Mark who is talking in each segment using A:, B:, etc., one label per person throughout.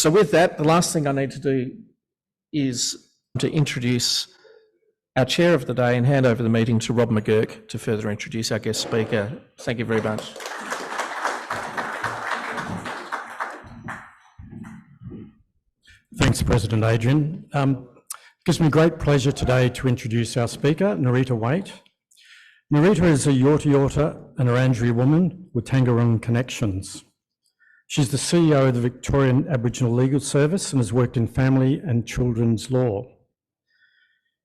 A: So with that, the last thing I need to do is to introduce our chair of the day and hand over the meeting to Rob McGurk to further introduce our guest speaker. Thank you very much.
B: Thanks, President Adrian. It gives me great pleasure today to introduce our speaker, Nerita Waite. Nerita is a Yorta Yorta and Wiradjuri woman with Tangaroon connections. She's the CEO of the Victorian Aboriginal Legal Service and has worked in family and children's law.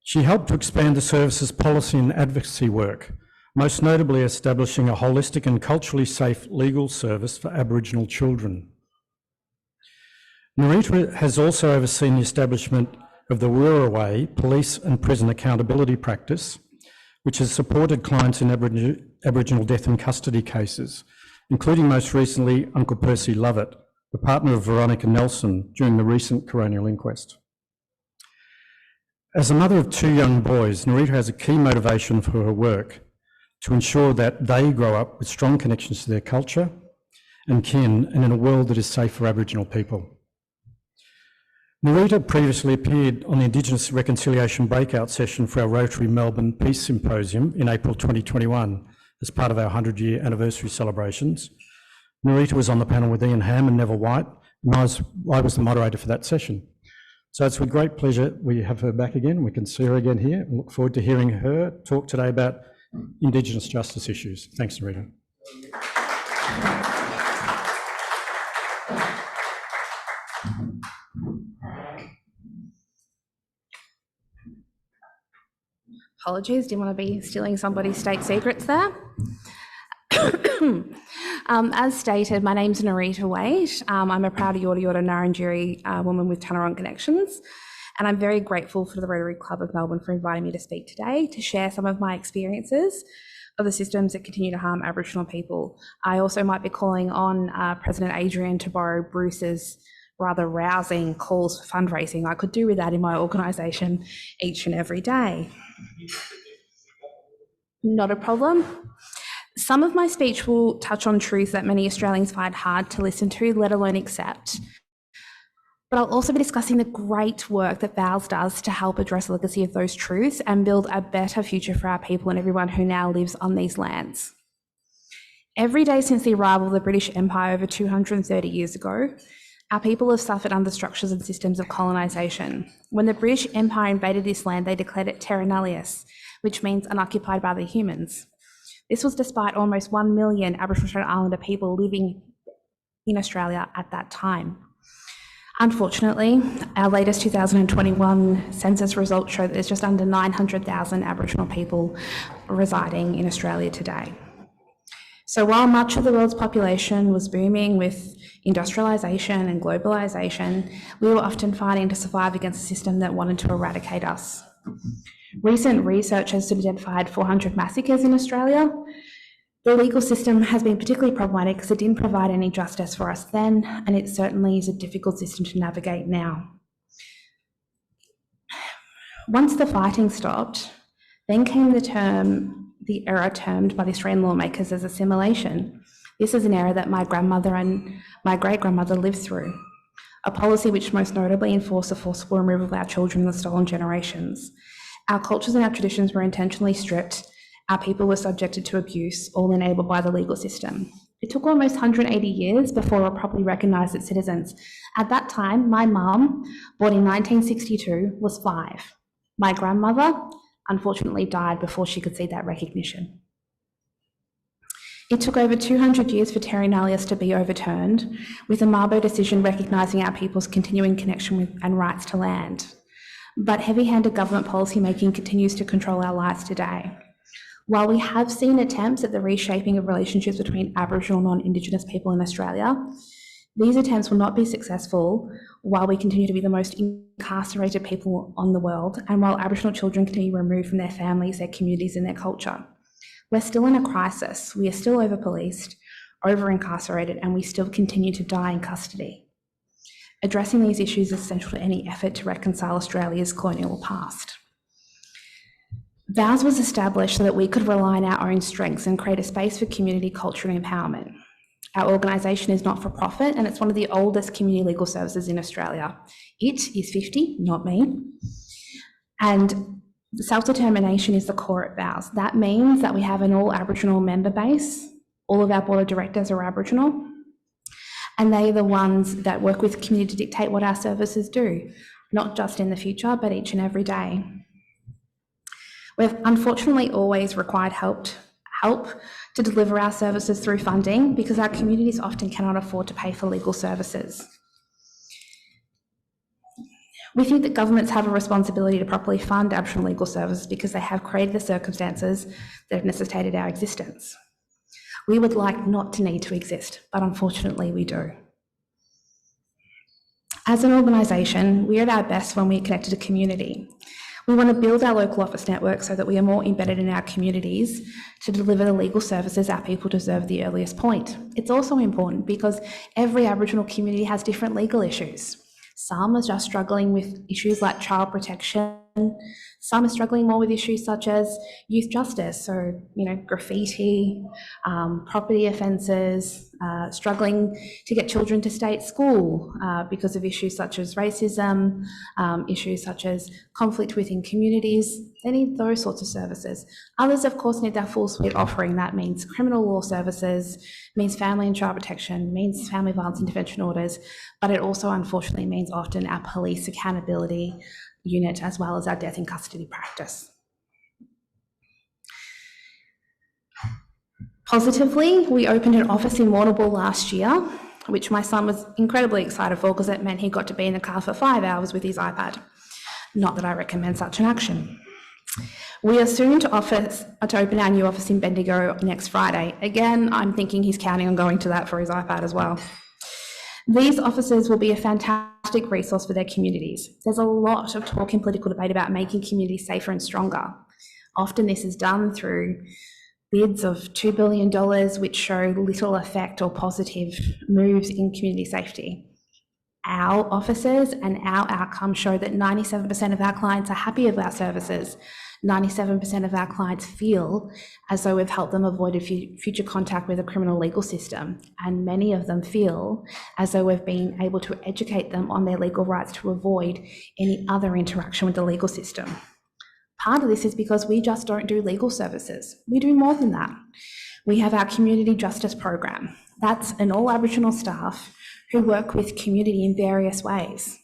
B: She helped to expand the service's policy and advocacy work, most notably establishing a holistic and culturally safe legal service for Aboriginal children. Nerita has also overseen the establishment of the Wiradjuri Police and Prison Accountability Practice, which has supported clients in Aboriginal death in custody cases, including most recently Uncle Percy Lovett, the partner of Veronica Nelson during the recent coronial inquest. As a mother of 2 young boys, Nerita has a key motivation for her work to ensure that they grow up with strong connections to their culture and kin and in a world that is safe for Aboriginal people. Nerita previously appeared on the Indigenous Reconciliation breakout session for our Rotary Melbourne Peace Symposium in April 2021 as part of our 100-year anniversary celebrations. Nerita was on the panel with Ian Ham and Neville White, and I was the moderator for that session. So it's with great pleasure we have her back again. We can see her again here and look forward to hearing her talk today about Indigenous justice issues. Thanks, Nerita.
C: Apologies, didn't want to be stealing somebody's state secrets there. As stated, my name's Nerita Waite. I'm a proud Yorta Yorta Wiradjuri woman with Tangaroon connections, and I'm very grateful for the Rotary Club of Melbourne for inviting me to speak today to share some of my experiences of the systems that continue to harm Aboriginal people. I also might be calling on President Adrian to borrow Bruce's rather rousing calls for fundraising. I could do with that in my organisation each and every day. Not a problem. Some of my speech will touch on truths that many Australians find hard to listen to, let alone accept. But I'll also be discussing the great work that VALS does to help address the legacy of those truths and build a better future for our people and everyone who now lives on these lands. Every day since the arrival of the British Empire over 230 years ago, our people have suffered under structures and systems of colonisation. When the British Empire invaded this land, they declared it terra nullius, which means unoccupied by the humans. This was despite almost 1 million Aboriginal and Torres Strait Islander people living in Australia at that time. Unfortunately, our latest 2021 census results show that there's just under 900,000 Aboriginal people residing in Australia today. So while much of the world's population was booming with industrialisation and globalisation, we were often fighting to survive against a system that wanted to eradicate us. Recent research has identified 400 massacres in Australia. The legal system has been particularly problematic because it didn't provide any justice for us then, and it certainly is a difficult system to navigate now. Once the fighting stopped, then came the era termed by the Australian lawmakers as assimilation. This is an era that my grandmother and my great-grandmother lived through, a policy which most notably enforced the forcible removal of our children in the stolen generations. Our cultures and our traditions were intentionally stripped. Our people were subjected to abuse, all enabled by the legal system. It took almost 180 years before we were properly recognised as citizens. At that time, my mum, born in 1962, was 5. My grandmother, unfortunately, died before she could see that recognition. It took over 200 years for terra nullius to be overturned, with the Mabo decision recognising our people's continuing connection with and rights to land. But heavy-handed government policymaking continues to control our lives today. While we have seen attempts at the reshaping of relationships between Aboriginal and non-Indigenous people in Australia, these attempts will not be successful while we continue to be the most incarcerated people on the world and while Aboriginal children continue removed from their families, their communities and their culture. We're still in a crisis. We are still over-policed, over-incarcerated, and we still continue to die in custody. Addressing these issues is essential to any effort to reconcile Australia's colonial past. VALS was established so that we could rely on our own strengths and create a space for community, culture and empowerment. Our organisation is not for profit and it's one of the oldest community legal services in Australia. It is 50, not me. And self-determination is the core at VALS. That means that we have an all Aboriginal member base. All of our board of directors are Aboriginal. And they are the ones that work with the community to dictate what our services do, not just in the future, but each and every day. We've unfortunately always required help to deliver our services through funding because our communities often cannot afford to pay for legal services. We think that governments have a responsibility to properly fund Aboriginal legal services because they have created the circumstances that have necessitated our existence. We would like not to need to exist, but unfortunately we do. As an organisation, we are at our best when we are connected to community. We want to build our local office network so that we are more embedded in our communities to deliver the legal services our people deserve at the earliest point. It's also important because every Aboriginal community has different legal issues. Some are just struggling with issues like child protection. Some are struggling more with issues such as youth justice, so, graffiti, property offences, struggling to get children to stay at school because of issues such as racism, issues such as conflict within communities. They need those sorts of services. Others, of course, need their full suite offering. That means criminal law services, means family and child protection, means family violence intervention orders, but it also unfortunately means often our police accountability unit as well as our death in custody practice. Positively, we opened an office in Warrnambool last year, which my son was incredibly excited for because it meant he got to be in the car for 5 hours with his iPad. Not that I recommend such an action. We are soon to open our new office in Bendigo next Friday. Again, I'm thinking he's counting on going to that for his iPad as well. These offices will be a fantastic resource for their communities. There's a lot of talk in political debate about making communities safer and stronger. Often this is done through bids of $2 billion, which show little effect or positive moves in community safety. Our offices and our outcomes show that 97% of our clients are happy with our services. 97% of our clients feel as though we've helped them avoid a future contact with the criminal legal system, and many of them feel as though we've been able to educate them on their legal rights to avoid any other interaction with the legal system. Part of this is because we just don't do legal services. We do more than that. We have our community justice program. That's an all Aboriginal staff who work with community in various ways.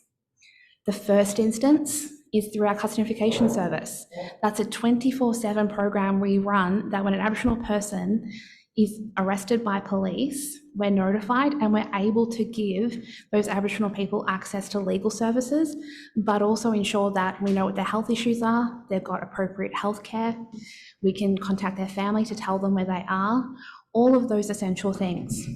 C: The first instance is through our custodification service. That's a 24/7 program we run that when an Aboriginal person is arrested by police, we're notified and we're able to give those Aboriginal people access to legal services, but also ensure that we know what their health issues are, they've got appropriate health care, we can contact their family to tell them where they are, all of those essential things.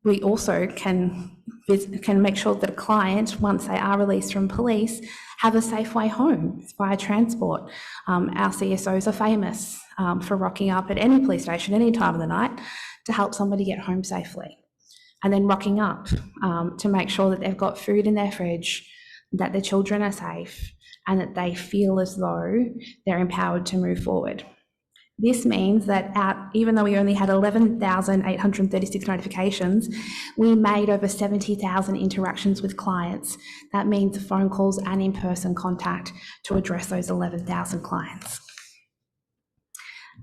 C: We also can make sure that a client, once they are released from police, have a safe way home via transport. Our CSOs are famous for rocking up at any police station any time of the night to help somebody get home safely. And then rocking up to make sure that they've got food in their fridge, that their children are safe, and that they feel as though they're empowered to move forward. This means that even though we only had 11,836 notifications, we made over 70,000 interactions with clients. That means phone calls and in-person contact to address those 11,000 clients.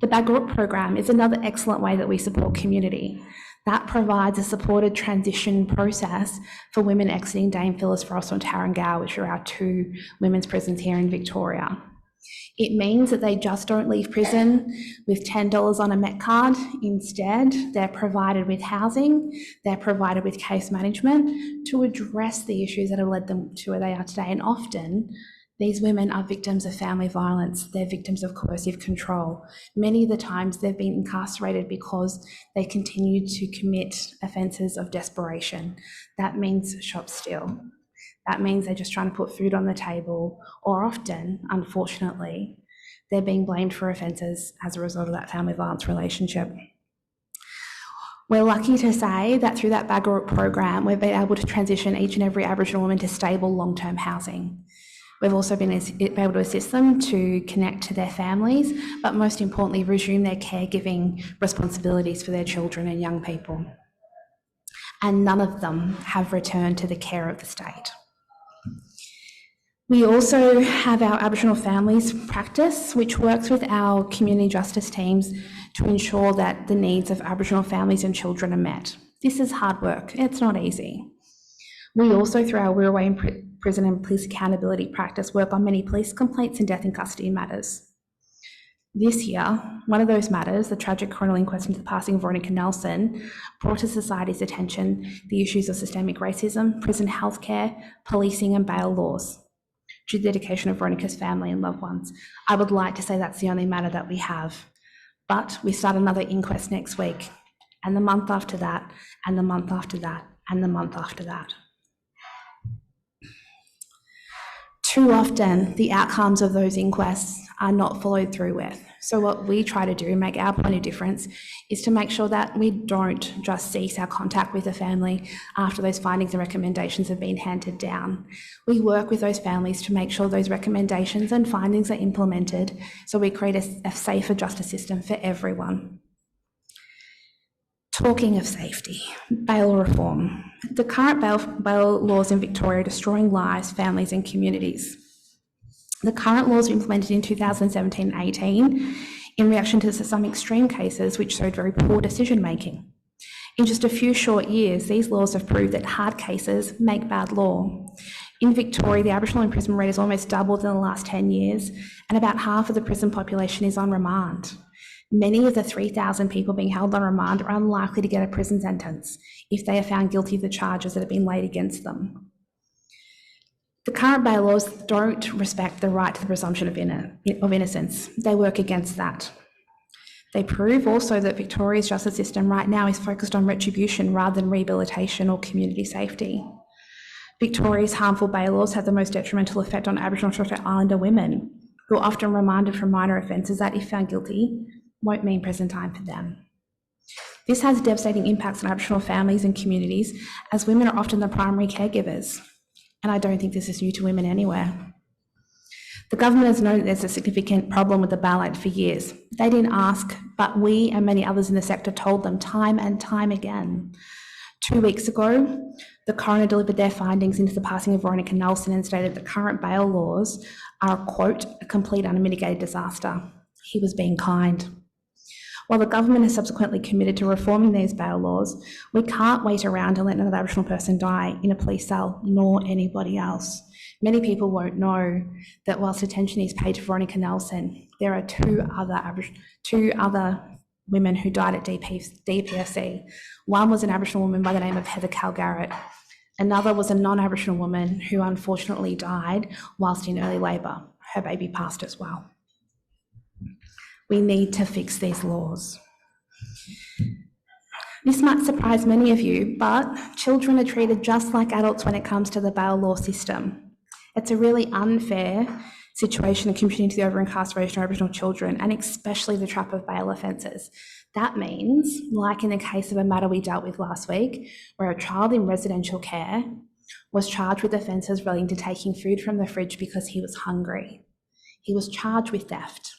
C: The Bag Group program is another excellent way that we support community. That provides a supported transition process for women exiting Dame Phyllis Frost and Tarrangale, which are our 2 women's prisons here in Victoria. It means that they just don't leave prison with $10 on a Met card. Instead, they're provided with housing, they're provided with case management to address the issues that have led them to where they are today. And often, these women are victims of family violence, they're victims of coercive control. Many of the times they've been incarcerated because they continued to commit offences of desperation. That means shop steal. That means they're just trying to put food on the table, or often, unfortunately, they're being blamed for offences as a result of that family violence relationship. We're lucky to say that through that Bag Group program, we've been able to transition each and every Aboriginal woman to stable long-term housing. We've also been able to assist them to connect to their families, but most importantly, resume their caregiving responsibilities for their children and young people. And none of them have returned to the care of the state. We also have our Aboriginal families practice, which works with our community justice teams to ensure that the needs of Aboriginal families and children are met. This is hard work, it's not easy. We also, through our Wirraway Prison and Police Accountability practice, work on many police complaints and death in custody matters. This year, one of those matters, the tragic coronal inquest into the passing of Veronica Nelson, brought to society's attention the issues of systemic racism, prison healthcare, policing and bail laws, due to the dedication of Veronica's family and loved ones. I would like to say that's the only matter that we have, but we start another inquest next week, and the month after that, and the month after that, and the month after that. Too often, the outcomes of those inquests are not followed through with. So what we try to do, make our point of difference, is to make sure that we don't just cease our contact with the family after those findings and recommendations have been handed down. We work with those families to make sure those recommendations and findings are implemented, so we create a safer justice system for everyone. Talking of safety, bail reform. The current bail laws in Victoria are destroying lives, families and communities. The current laws were implemented in 2017-18 in reaction to some extreme cases which showed very poor decision making. In just a few short years, these laws have proved that hard cases make bad law. In Victoria, the Aboriginal imprisonment rate has almost doubled in the last 10 years, and about half of the prison population is on remand. Many of the 3,000 people being held on remand are unlikely to get a prison sentence if they are found guilty of the charges that have been laid against them. The current bail laws don't respect the right to the presumption of innocence. They work against that. They prove also that Victoria's justice system right now is focused on retribution rather than rehabilitation or community safety. Victoria's harmful bail laws have the most detrimental effect on Aboriginal and Torres Strait Islander women, who are often remanded for minor offences that, if found guilty, won't mean prison time for them. This has devastating impacts on Aboriginal families and communities, as women are often the primary caregivers. And I don't think this is new to women anywhere. The government has known that there's a significant problem with the Bail Act for years. They didn't ask, but we and many others in the sector told them time and time again. 2 weeks ago, the coroner delivered their findings into the passing of Veronica Nelson and stated that current bail laws are, quote, a complete unmitigated disaster. He was being kind. While the government has subsequently committed to reforming these bail laws, we can't wait around and let another Aboriginal person die in a police cell, nor anybody else. Many people won't know that whilst attention is paid to Veronica Nelson, there are two other women who died at DPSC. One was an Aboriginal woman by the name of Heather Calgarrett. Another was a non-Aboriginal woman who unfortunately died whilst in early labour. Her baby passed as well. We need to fix these laws. This might surprise many of you, but children are treated just like adults when it comes to the bail law system. It's a really unfair situation in contributing to the over-incarceration of Aboriginal children, and especially the trap of bail offences. That means, like in the case of a matter we dealt with last week, where a child in residential care was charged with offences relating to taking food from the fridge because he was hungry. He was charged with theft.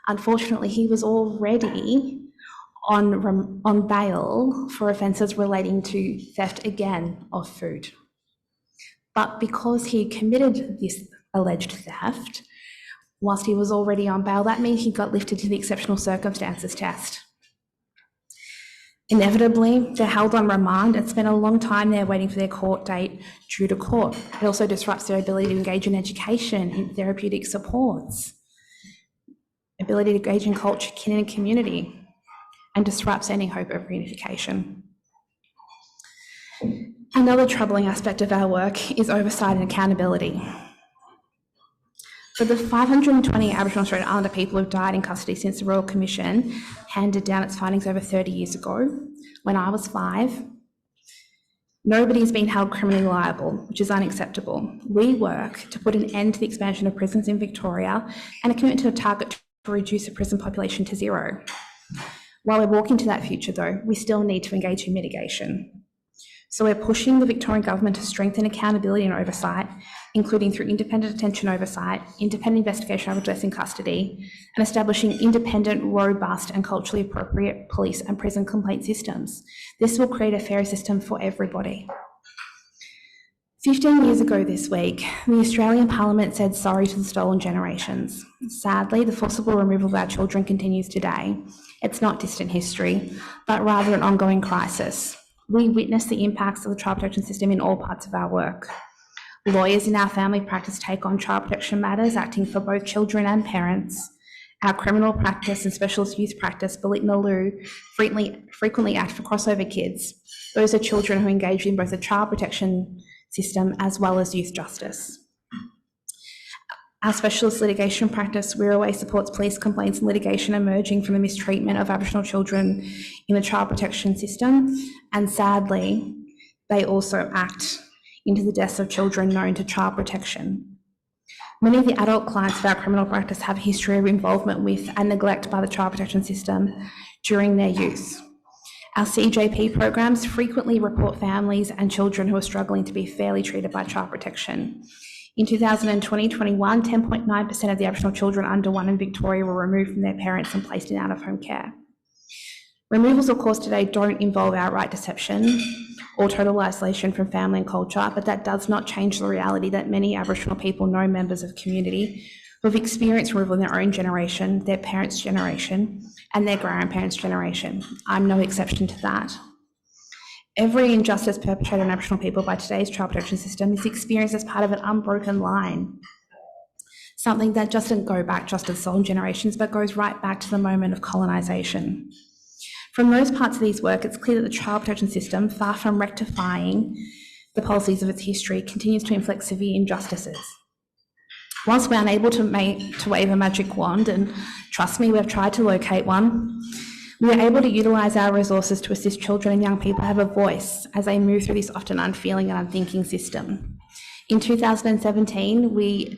C: Unfortunately, he was already on bail for offences relating to theft again of food. But because he committed this alleged theft, whilst he was already on bail, that means he got lifted to the exceptional circumstances test. Inevitably, they're held on remand and spend a long time there waiting for their court date due to court. It also disrupts their ability to engage in education, in therapeutic supports, ability to engage in culture, kin and community, and disrupts any hope of reunification. Another troubling aspect of our work is oversight and accountability. For the 520 Aboriginal and Torres Strait Islander people who have died in custody since the Royal Commission handed down its findings over 30 years ago, when I was 5, nobody's been held criminally liable, which is unacceptable. We work to put an end to the expansion of prisons in Victoria and a commitment to a target to reduce the prison population to 0. While we're walking to that future though, we still need to engage in mitigation. So we're pushing the Victorian Government to strengthen accountability and oversight, including through independent detention oversight, independent investigation of arrest in custody, and establishing independent, robust and culturally appropriate police and prison complaint systems. This will create a fairer system for everybody. 15 years ago this week, the Australian Parliament said sorry to the stolen generations. Sadly, the forcible removal of our children continues today. It's not distant history, but rather an ongoing crisis. We witness the impacts of the child protection system in all parts of our work. Lawyers in our family practice take on child protection matters, acting for both children and parents. Our criminal practice and specialist youth practice, Balit frequently act for crossover kids. Those are children who engage in both the child protection system as well as youth justice. Our specialist litigation practice, Wirraway, supports police complaints and litigation emerging from the mistreatment of Aboriginal children in the child protection system, and sadly, they also act into the deaths of children known to child protection. Many of the adult clients of our criminal practice have a history of involvement with and neglect by the child protection system during their youth. Our CJP programs frequently report families and children who are struggling to be fairly treated by child protection. In 2020-21, 10.9% of the Aboriginal children under 1 in Victoria were removed from their parents and placed in out-of-home care. Removals, of course, today don't involve outright deception or total isolation from family and culture, but that does not change the reality that many Aboriginal people know members of community who have experienced removal in their own generation, their parents' generation, and their grandparents' generation. I'm no exception to that. Every injustice perpetrated on Aboriginal people by today's child protection system is experienced as part of an unbroken line, something that doesn't go back just to the stolen generations, but goes right back to the moment of colonisation. From those parts of these work, it's clear that the child protection system, far from rectifying the policies of its history, continues to inflict severe injustices. Whilst we're unable to wave a magic wand, and trust me, we've tried to locate one, we are able to utilise our resources to assist children and young people have a voice as they move through this often unfeeling and unthinking system. In 2017, we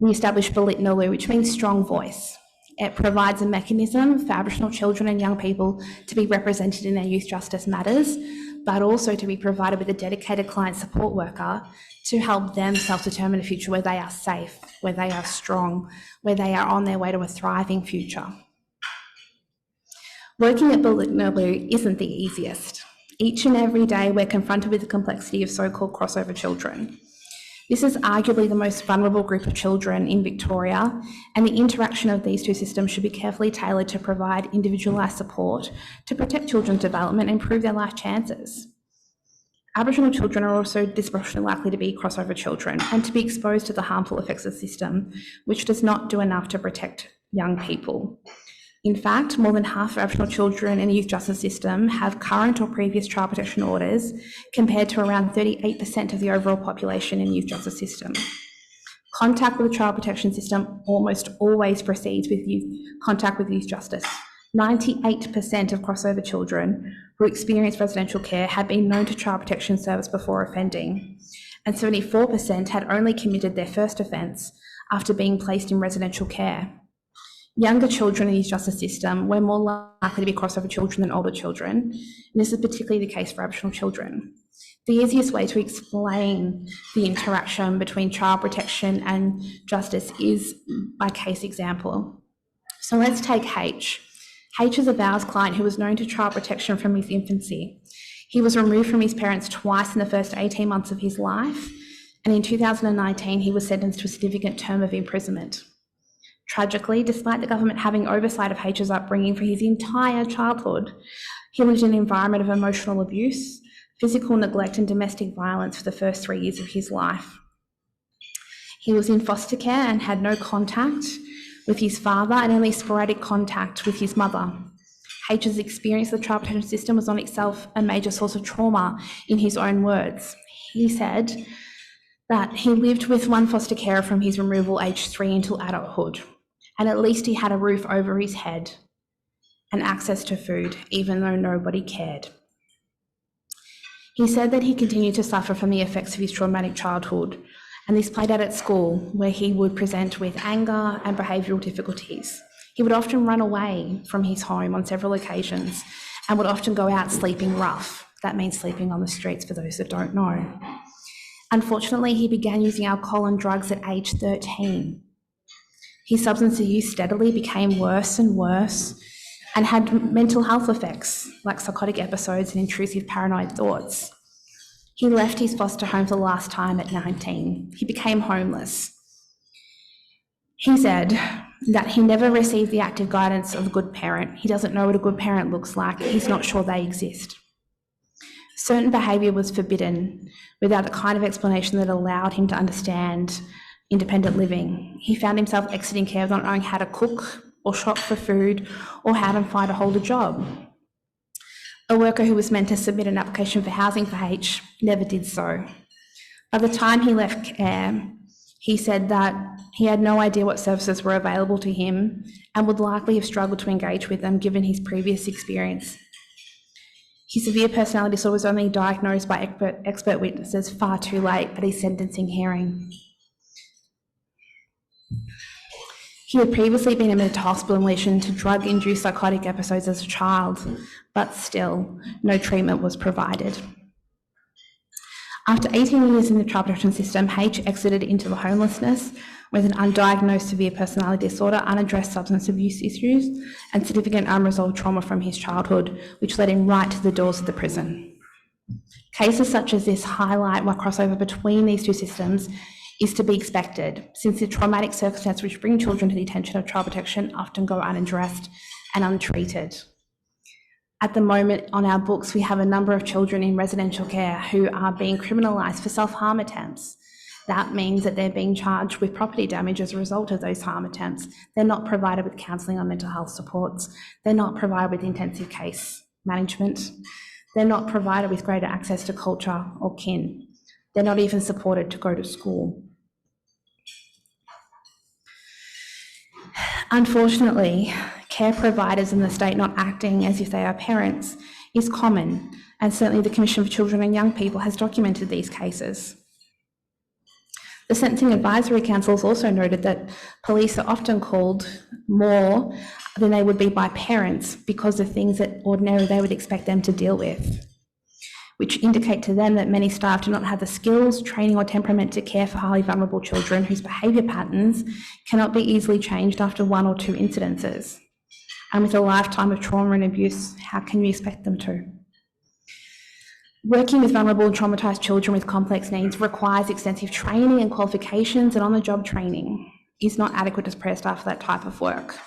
C: established Balit, which means strong voice. It provides a mechanism for Aboriginal children and young people to be represented in their youth justice matters, but also to be provided with a dedicated client support worker to help them self-determine a future where they are safe, where they are strong, where they are on their way to a thriving future. Working at Balit isn't the easiest. Each and every day we're confronted with the complexity of so-called crossover children. This is arguably the most vulnerable group of children in Victoria, and the interaction of these two systems should be carefully tailored to provide individualised support to protect children's development and improve their life chances. Aboriginal children are also disproportionately likely to be crossover children and to be exposed to the harmful effects of the system, which does not do enough to protect young people. In fact, more than half of Aboriginal children in the youth justice system have current or previous child protection orders, compared to around 38% of the overall population in the youth justice system. Contact with the child protection system almost always precedes with contact with youth justice. 98% of crossover children who experience residential care had been known to child protection service before offending, and 74% had only committed their first offence after being placed in residential care. Younger children in the youth justice system were more likely to be crossover children than older children, and this is particularly the case for Aboriginal children. The easiest way to explain the interaction between child protection and justice is by case example. So let's take H. H is a VALS client who was known to child protection from his infancy. He was removed from his parents twice in the first 18 months of his life, and in 2019 he was sentenced to a significant term of imprisonment. Tragically, despite the government having oversight of H's upbringing for his entire childhood, he lived in an environment of emotional abuse, physical neglect and domestic violence for the first 3 years of his life. He was in foster care and had no contact with his father and only sporadic contact with his mother. H's experience of the child protection system was on itself a major source of trauma, in his own words. He said that he lived with one foster carer from his removal aged 3 until adulthood, and at least he had a roof over his head and access to food, even though nobody cared. He said that he continued to suffer from the effects of his traumatic childhood, and this played out at school, where he would present with anger and behavioural difficulties. He would often run away from his home on several occasions and would often go out sleeping rough, That means sleeping on the streets, for those that don't know. Unfortunately, he began using alcohol and drugs at age 13. His substance use steadily became worse and worse and had mental health effects like psychotic episodes and intrusive paranoid thoughts. He left his foster home for the last time at 19. He became homeless. He said that he never received the active guidance of a good parent. He doesn't know what a good parent looks like. He's not sure they exist. Certain behaviour was forbidden without the kind of explanation that allowed him to understand independent living. He found himself exiting care not knowing how to cook or shop for food or how to find or hold a job. A worker who was meant to submit an application for housing for H never did so. By the time he left care, he said that he had no idea what services were available to him and would likely have struggled to engage with them given his previous experience. His severe personality disorder was only diagnosed by expert witnesses far too late at his sentencing hearing. He had previously been admitted to hospital in relation to drug-induced psychotic episodes as a child, but still, no treatment was provided. After 18 years in the child protection system, H exited into the homelessness with an undiagnosed severe personality disorder, unaddressed substance abuse issues, and significant unresolved trauma from his childhood, which led him right to the doors of the prison. Cases such as this highlight why crossover between these two systems is to be expected, since the traumatic circumstances which bring children to the attention of child protection often go unaddressed and untreated. At the moment on our books, we have a number of children in residential care who are being criminalised for self-harm attempts. That means that they're being charged with property damage as a result of those harm attempts. They're not provided with counselling or mental health supports. They're not provided with intensive case management. They're not provided with greater access to culture or kin. They're not even supported to go to school. Unfortunately, care providers in the state not acting as if they are parents is common, and certainly the Commission for Children and Young People has documented these cases. The Sentencing Advisory Council has also noted that police are often called more than they would be by parents because of things that ordinarily they would expect them to deal with, which indicate to them that many staff do not have the skills, training or temperament to care for highly vulnerable children whose behaviour patterns cannot be easily changed after one or two incidences. And with a lifetime of trauma and abuse, how can you expect them to? Working with vulnerable and traumatised children with complex needs requires extensive training and qualifications, and on-the-job training is not adequate as prayer staff for that type of work.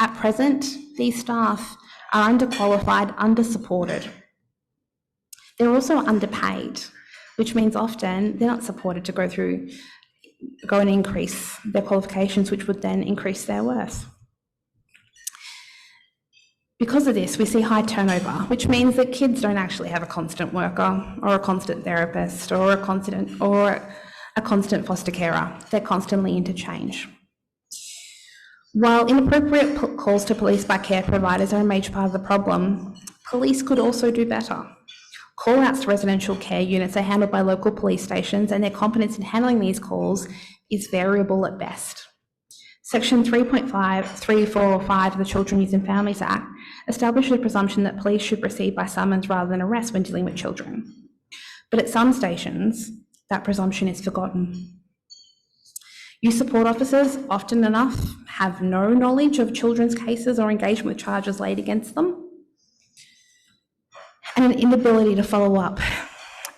C: At present, these staff are underqualified, under-supported. They're also underpaid, which means often they're not supported to go and increase their qualifications, which would then increase their worth. Because of this, we see high turnover, which means that kids don't actually have a constant worker or a constant therapist or a constant foster carer. They're constantly interchange. While inappropriate calls to police by care providers are a major part of the problem, police could also do better. Call-outs to residential care units are handled by local police stations, and their competence in handling these calls is variable at best. Section 3.5 of the Children, Youth and Families Act establishes a presumption that police should proceed by summons rather than arrest when dealing with children. But at some stations, that presumption is forgotten. Youth support officers, often enough, have no knowledge of children's cases or engagement with charges laid against them, and an inability to follow up.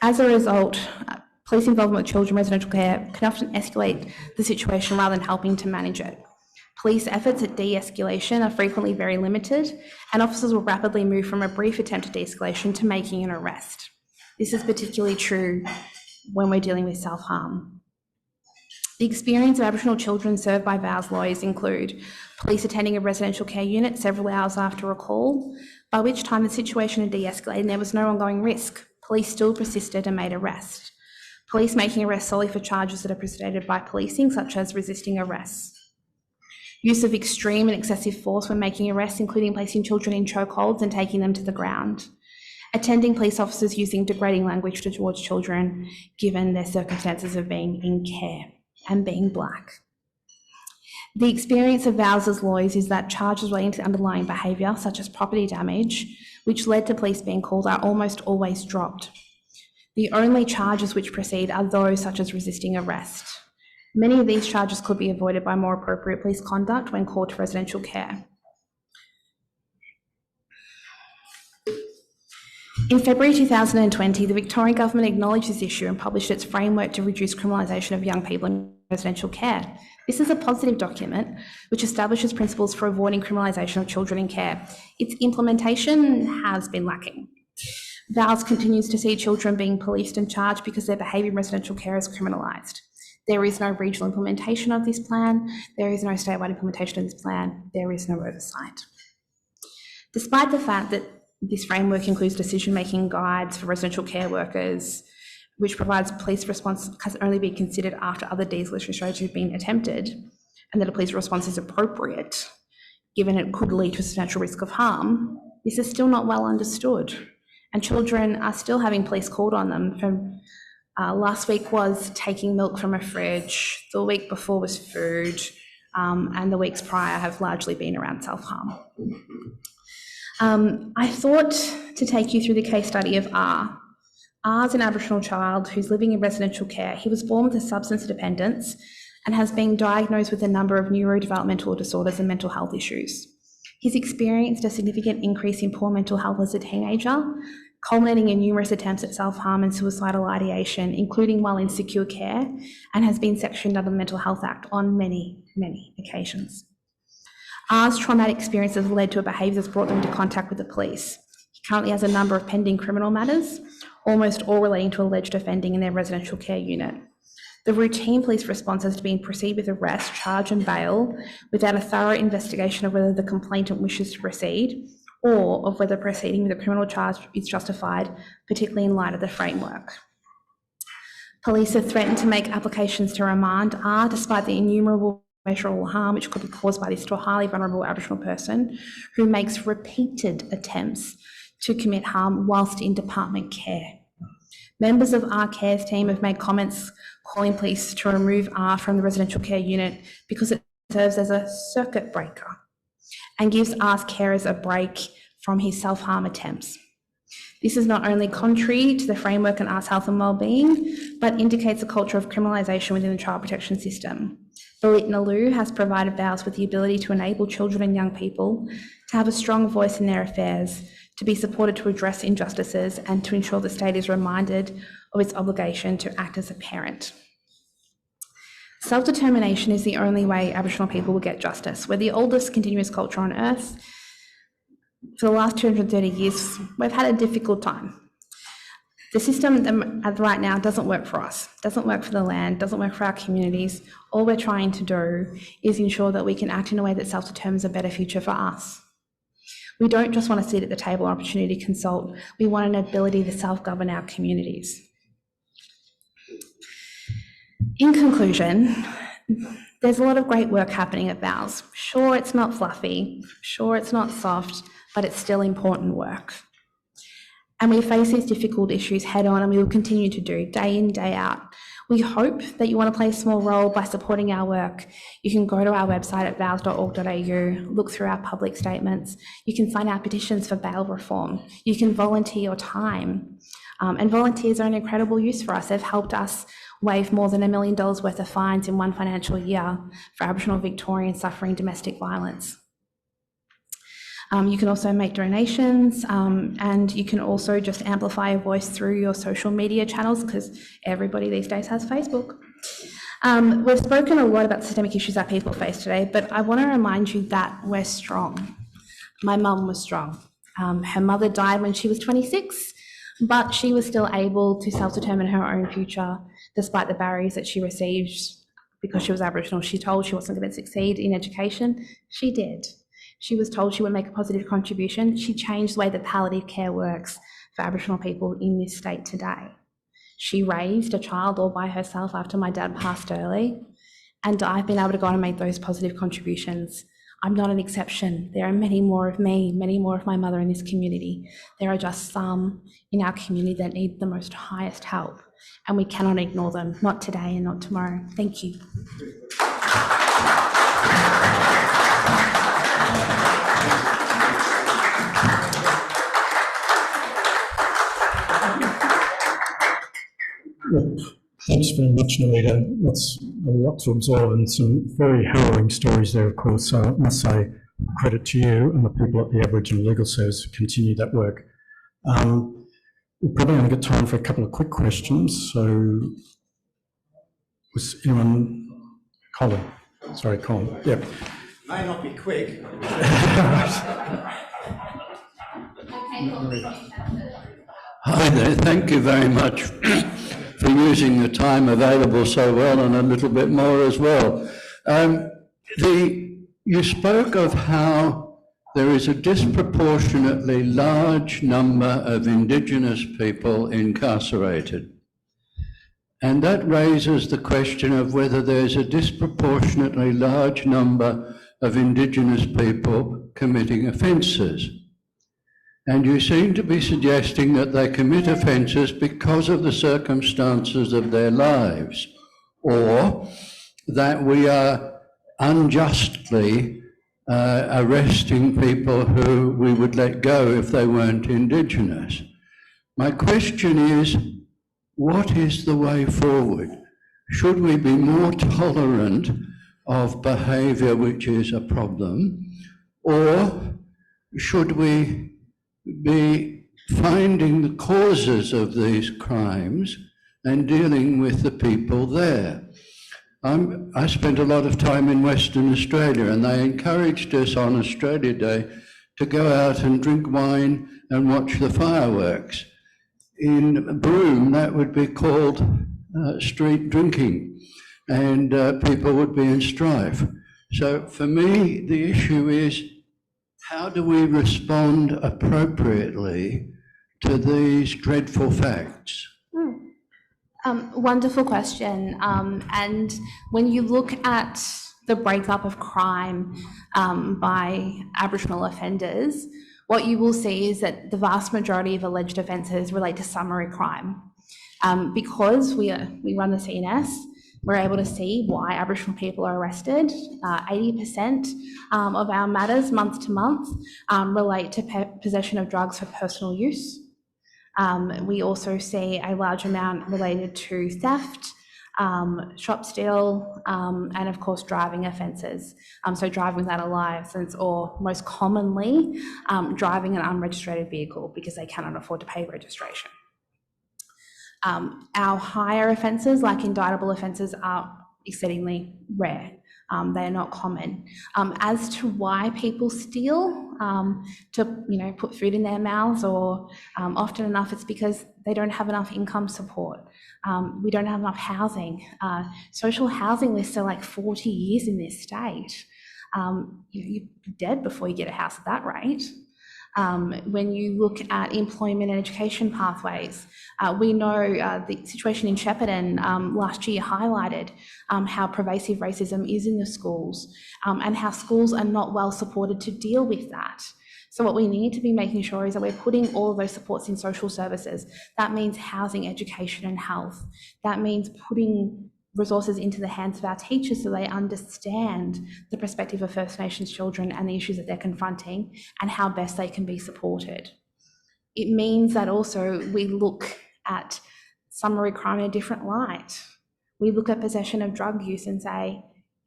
C: As a result, police involvement with children in residential care can often escalate the situation rather than helping to manage it. Police efforts at de-escalation are frequently very limited, and officers will rapidly move from a brief attempt at de-escalation to making an arrest. This is particularly true when we're dealing with self-harm. The experience of Aboriginal children served by VALS lawyers include police attending a residential care unit several hours after a call, by which time the situation had de-escalated and there was no ongoing risk. Police still persisted and made arrest. Police making arrests solely for charges that are preceded by policing, such as resisting arrests. Use of extreme and excessive force when making arrests, including placing children in chokeholds and taking them to the ground. Attending police officers using degrading language towards children, given their circumstances of being in care and being Black. The experience of VALS as lawyers is that charges relating to underlying behaviour, such as property damage, which led to police being called, are almost always dropped. The only charges which proceed are those such as resisting arrest. Many of these charges could be avoided by more appropriate police conduct when called to residential care. In February 2020, the Victorian Government acknowledged this issue and published its framework to reduce criminalisation of young people in residential care. This is a positive document which establishes principles for avoiding criminalisation of children in care. Its implementation has been lacking. VALS continues to see children being policed and charged because their behaviour in residential care is criminalised. There is no regional implementation of this plan. There is no statewide implementation of this plan. There is no oversight. Despite the fact that this framework includes decision-making guides for residential care workers, which provides police response can only be considered after other de-escalation strategies have been attempted, and that a police response is appropriate, given it could lead to a substantial risk of harm, this is still not well understood. And children are still having police called on them. Last week was taking milk from a fridge, the week before was food, and the weeks prior have largely been around self-harm. I thought to take you through the case study of R. R's an Aboriginal child who's living in residential care. He was born with a substance dependence and has been diagnosed with a number of neurodevelopmental disorders and mental health issues. He's experienced a significant increase in poor mental health as a teenager, culminating in numerous attempts at self-harm and suicidal ideation, including while in secure care, and has been sectioned under the Mental Health Act on many, many occasions. R's traumatic experiences have led to a behaviour that's brought them into contact with the police. He currently has a number of pending criminal matters, almost all relating to alleged offending in their residential care unit. The routine police response has been proceed with arrest, charge and bail without a thorough investigation of whether the complainant wishes to proceed or of whether proceeding with a criminal charge is justified, particularly in light of the framework. Police have threatened to make applications to remand R despite the innumerable emotional harm which could be caused by this to a highly vulnerable Aboriginal person who makes repeated attempts to commit harm whilst in department care. Members of our cares team have made comments calling police to remove R from the residential care unit because it serves as a circuit breaker and gives R's carers a break from his self-harm attempts. This is not only contrary to the framework on R's health and wellbeing, but indicates a culture of criminalisation within the child protection system. Balit Nalu has provided VALS with the ability to enable children and young people to have a strong voice in their affairs, to be supported to address injustices and to ensure the state is reminded of its obligation to act as a parent. Self-determination is the only way Aboriginal people will get justice. We're the oldest continuous culture on earth. For the last 230 years, we've had a difficult time. The system right now doesn't work for us, doesn't work for the land, doesn't work for our communities. All we're trying to do is ensure that we can act in a way that self-determines a better future for us. We don't just want to sit at the table and opportunity to consult. We want an ability to self-govern our communities. In conclusion, there's a lot of great work happening at VALS. Sure, it's not fluffy, sure, it's not soft, but it's still important work. And we face these difficult issues head on, and we will continue to do day in, day out. We hope that you want to play a small role by supporting our work. You can go to our website at vals.org.au, look through our public statements. You can sign our petitions for bail reform. You can volunteer your time. And volunteers are an incredible use for us. They've helped us waive more than $1 million worth of fines in one financial year for Aboriginal Victorians suffering domestic violence. You can also make donations, and you can also just amplify your voice through your social media channels, because everybody these days has Facebook. We've spoken a lot about systemic issues that people face today, but I want to remind you that we're strong. My mum was strong. Her mother died when she was 26, but she was still able to self-determine her own future despite the barriers that she received because she was Aboriginal. She told she wasn't going to succeed in education. She did. She was told she would make a positive contribution. She changed the way that palliative care works for Aboriginal people in this state today. She raised a child all by herself after my dad passed early, and I've been able to go on and make those positive contributions. I'm not an exception. There are many more of me, many more of my mother in this community. There are just some in our community that need the most highest help, and we cannot ignore them, not today and not tomorrow. Thank you.
B: Thanks very much, Nerita. That's a lot to absorb and some very harrowing stories there, of course. So I must say credit to you and the people at the Aboriginal Legal Service who continue that work. We've probably only got time for a couple of quick questions. So was anyone... Colin. Sorry, Colin. Yeah.
D: May not be quick. Hi there, thank you very much for using the time available so well and a little bit more as well. You spoke of how there is a disproportionately large number of Indigenous people incarcerated. And that raises the question of whether there's a disproportionately large number of Indigenous people committing offences. And you seem to be suggesting that they commit offences because of the circumstances of their lives, or that we are unjustly arresting people who we would let go if they weren't Indigenous. My question is, what is the way forward? Should we be more tolerant of behaviour which is a problem, or should we be finding the causes of these crimes and dealing with the people there? I spent a lot of time in Western Australia, and they encouraged us on Australia Day to go out and drink wine and watch the fireworks. In Broome, that would be called street drinking, and people would be in strife. So for me, the issue is, how do we respond appropriately to these dreadful facts?
C: Wonderful question. And when you look at the breakup of crime by Aboriginal offenders, what you will see is that the vast majority of alleged offences relate to summary crime. Because we run the CNS, we're able to see why Aboriginal people are arrested. 80% of our matters month to month relate to possession of drugs for personal use. We also see a large amount related to theft, shop steal, and of course driving offences. So driving without a licence, or most commonly driving an unregistered vehicle because they cannot afford to pay registration. Our higher offences, like indictable offences, are exceedingly rare. They are not common. As to why people steal to put food in their mouths, or often enough it's because they don't have enough income support. We don't have enough housing. Social housing lists are like 40 years in this state. You're dead before you get a house at that rate. When you look at employment and education pathways, we know the situation in Shepparton last year highlighted how pervasive racism is in the schools, and how schools are not well supported to deal with that. So what we need to be making sure is that we're putting all of those supports in social services. That means housing, education and health. That means putting resources into the hands of our teachers so they understand the perspective of First Nations children and the issues that they're confronting and how best they can be supported. It means that also we look at summary crime in a different light. We look at possession of drug use and say,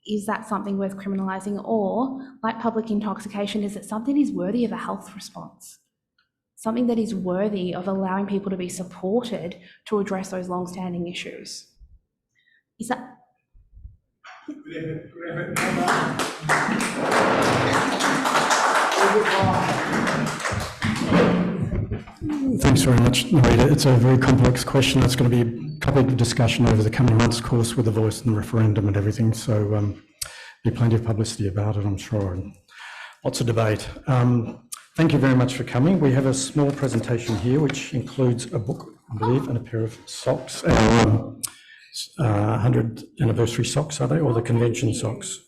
C: is that something worth criminalising? Or, like public intoxication, is it something that is worthy of a health response? Something that is worthy of allowing people to be supported to address those long-standing issues. Is that?
B: Thanks very much, Nerita. It's a very complex question. It's going to be a topic of discussion over the coming months, of course, with the voice and the referendum and everything. So there'll be plenty of publicity about it, I'm sure, and lots of debate. Thank you very much for coming. We have a small presentation here, which includes a book, I believe, and a pair of socks. 100th anniversary socks, are they, or the convention socks?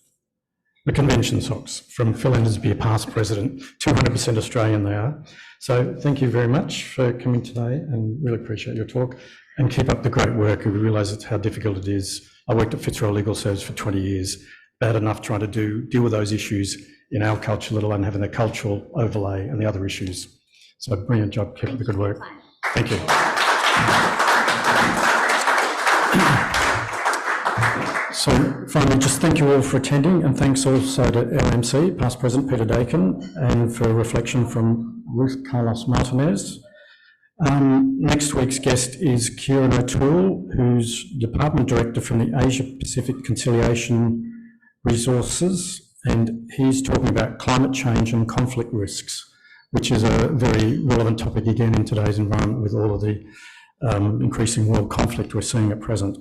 B: The convention socks from Phil Endersby, a past president, 200% Australian they are. So thank you very much for coming today, and really appreciate your talk, and keep up the great work. We realise how difficult it is. I worked at Fitzroy Legal Service for 20 years, bad enough trying to deal with those issues in our culture, let alone having the cultural overlay and the other issues. So brilliant job, keep up the good work. Thank you. So finally, just thank you all for attending, and thanks also to LMC, past President Peter Dakin, and for reflection from Ruth Carlos Martinez. Next week's guest is Kieran O'Toole, who's Department Director from the Asia Pacific Conciliation Resources, and he's talking about climate change and conflict risks, which is a very relevant topic again in today's environment with all of the increasing world conflict we're seeing at present.